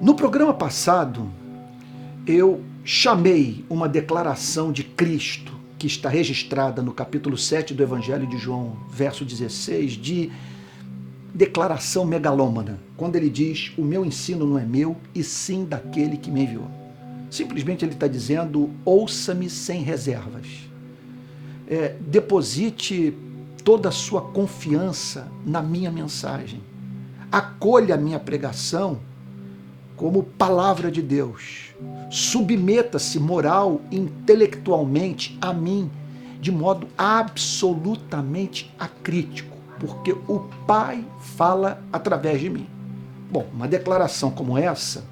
No programa passado, eu chamei uma declaração de Cristo, que está registrada no capítulo 7 do Evangelho de João, verso 16, de declaração megalômana, quando ele diz: o meu ensino não é meu, e sim daquele que me enviou. Simplesmente ele está dizendo: ouça-me sem reservas. Deposite toda a sua confiança na minha mensagem. Acolha a minha pregação como palavra de Deus. Submeta-se moral e intelectualmente a mim, de modo absolutamente acrítico, porque o Pai fala através de mim. Bom, uma declaração como essa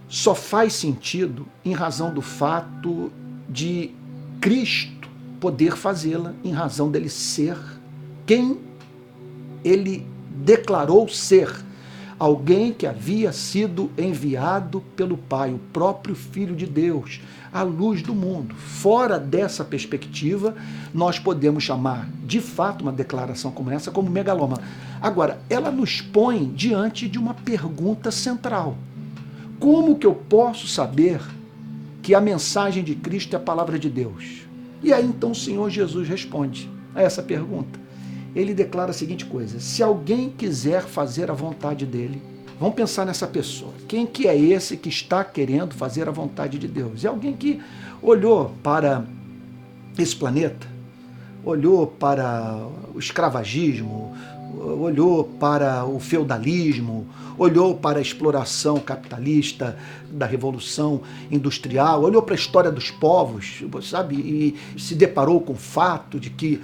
só faz sentido em razão do fato de Cristo poder fazê-la, em razão dele ser quem ele declarou ser. Alguém que havia sido enviado pelo Pai, o próprio Filho de Deus, a luz do mundo. Fora dessa perspectiva, nós podemos chamar, de fato, uma declaração como essa, como megalômana. Agora, ela nos põe diante de uma pergunta central. Como que eu posso saber que a mensagem de Cristo é a palavra de Deus? E aí, então, o Senhor Jesus responde a essa pergunta. Ele declara a seguinte coisa: se alguém quiser fazer a vontade dele, vamos pensar nessa pessoa. Quem que é esse que está querendo fazer a vontade de Deus? É alguém que olhou para esse planeta, olhou para o escravagismo, olhou para o feudalismo, olhou para a exploração capitalista da Revolução Industrial, olhou para a história dos povos, sabe, e se deparou com o fato de que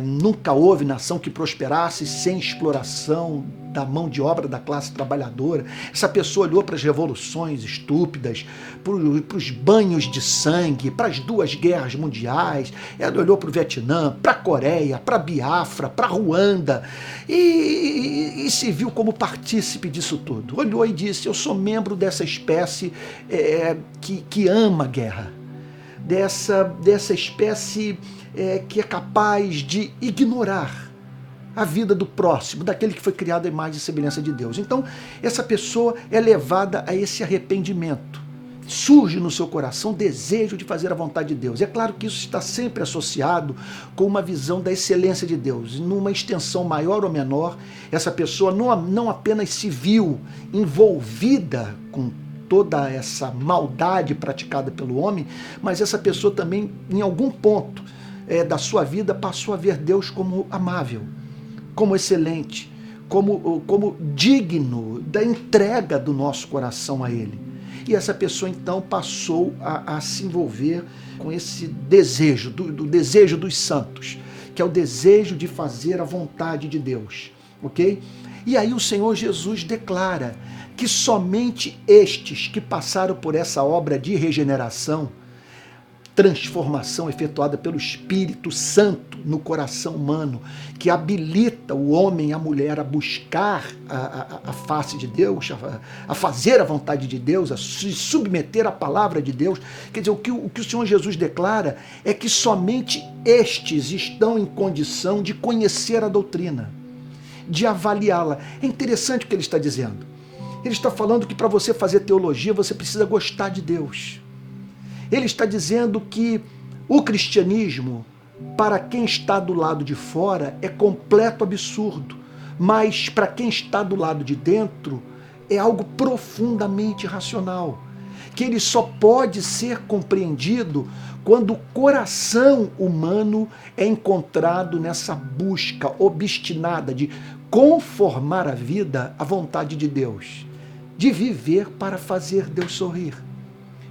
nunca houve nação que prosperasse sem exploração da mão de obra da classe trabalhadora. Essa pessoa olhou para as revoluções estúpidas, para os banhos de sangue, para as 2 guerras mundiais, ela olhou para o Vietnã, para a Coreia, para a Biafra, para a Ruanda, e se viu como partícipe disso tudo. Olhou e disse: eu sou membro dessa espécie que ama a guerra, dessa espécie que é capaz de ignorar a vida do próximo, daquele que foi criado à imagem e semelhança de Deus. Então, essa pessoa é levada a esse arrependimento. Surge no seu coração o desejo de fazer a vontade de Deus. É claro que isso está sempre associado com uma visão da excelência de Deus. Numa extensão maior ou menor, essa pessoa não apenas se viu envolvida com toda essa maldade praticada pelo homem, mas essa pessoa também, em algum ponto da sua vida, passou a ver Deus como amável, como excelente, como digno da entrega do nosso coração a Ele. E essa pessoa então passou a se envolver com esse desejo, do desejo dos santos, que é o desejo de fazer a vontade de Deus, ok? E aí o Senhor Jesus declara que somente estes que passaram por essa obra de regeneração, transformação efetuada pelo Espírito Santo no coração humano, que habilita o homem e a mulher a buscar a face de Deus, a fazer a vontade de Deus, a se submeter à palavra de Deus. Quer dizer, o que o Senhor Jesus declara é que somente estes estão em condição de conhecer a doutrina, de avaliá-la. É interessante o que ele está dizendo. Ele está falando que para você fazer teologia, você precisa gostar de Deus. Ele está dizendo que o cristianismo, para quem está do lado de fora, é completo absurdo, mas para quem está do lado de dentro, é algo profundamente racional, que ele só pode ser compreendido quando o coração humano é encontrado nessa busca obstinada de conformar a vida à vontade de Deus, de viver para fazer Deus sorrir.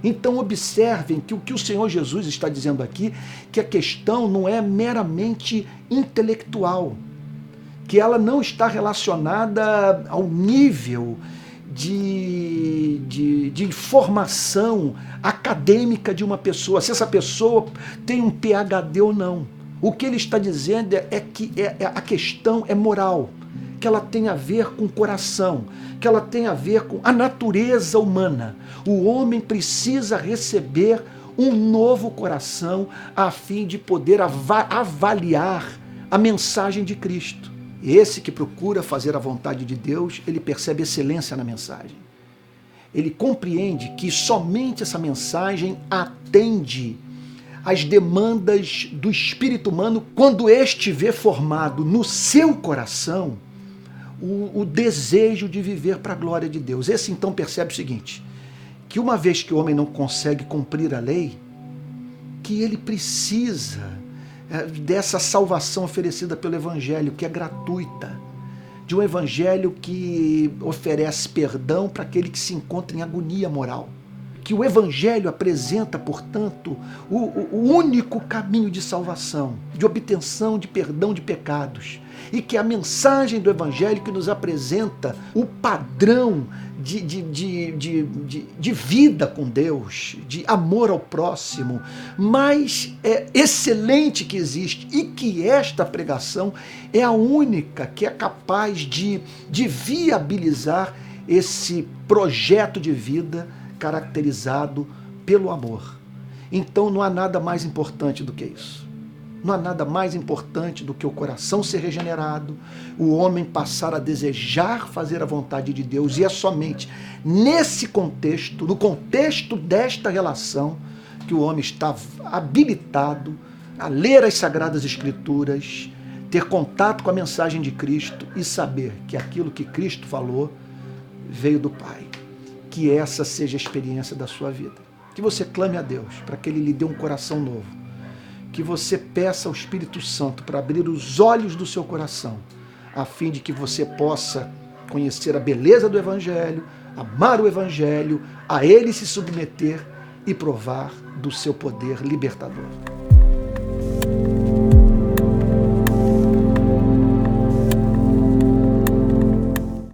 Então observem que o que o Senhor Jesus está dizendo aqui, que a questão não é meramente intelectual, que ela não está relacionada ao nível de informação acadêmica de uma pessoa, se essa pessoa tem um PhD ou não. O que ele está dizendo é que a questão é moral, que ela tem a ver com o coração, que ela tem a ver com a natureza humana. O homem precisa receber um novo coração a fim de poder avaliar a mensagem de Cristo. Esse que procura fazer a vontade de Deus, ele percebe excelência na mensagem. ele compreende que somente essa mensagem atende às demandas do espírito humano quando este vê formado no seu coração o desejo de viver para a glória de Deus. Esse então percebe o seguinte, que uma vez que o homem não consegue cumprir a lei, que ele precisa dessa salvação oferecida pelo Evangelho, que é gratuita, de um Evangelho que oferece perdão para aquele que se encontra em agonia moral. Que o Evangelho apresenta, portanto, o único caminho de salvação, de obtenção de perdão de pecados. E que a mensagem do Evangelho que nos apresenta o padrão de vida com Deus, de amor ao próximo, mais excelente que existe, e que esta pregação é a única que é capaz de viabilizar esse projeto de vida caracterizado pelo amor. Então não há nada mais importante do que isso. Não há nada mais importante do que o coração ser regenerado, o homem passar a desejar fazer a vontade de Deus, e é somente nesse contexto, no contexto desta relação, que o homem está habilitado a ler as Sagradas Escrituras, ter contato com a mensagem de Cristo e saber que aquilo que Cristo falou veio do Pai. Que essa seja a experiência da sua vida. Que você clame a Deus para que Ele lhe dê um coração novo. Que você peça ao Espírito Santo para abrir os olhos do seu coração, a fim de que você possa conhecer a beleza do Evangelho, amar o Evangelho, a ele se submeter e provar do seu poder libertador.